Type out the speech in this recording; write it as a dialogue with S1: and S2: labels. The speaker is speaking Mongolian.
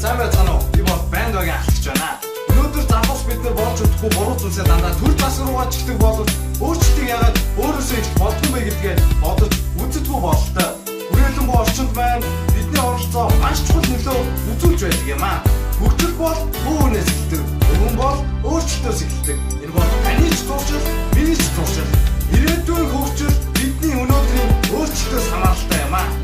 S1: Сайн байцгаана уу? Би бол банд багийн ахлагч байна. Өнөөдөр замбас бид нар болж удахгүй буруу зүйлсээ дандаа төр тас руугаа чигдэг боловч өөрчлөлтийг яагаад өөрөөсөө их болдгоо бэ гэдгээ бодож үзэдгүй бололтой. Хүрээлэн буу орчинд маань бидний оролцоо маш чухал нөлөө үзүүлж байдаг юм аа. Хөгжил бол бүү үнээс эхэлдэг. Өвөн бол өөрчлөлтөөс эхэлдэг. Энэ бол таны ч зуршил, миний ч зуршил. Ирээдүйн хөгжил бидний өнөөдрийн өөрчлөлтөөс хамааралтай юм аа.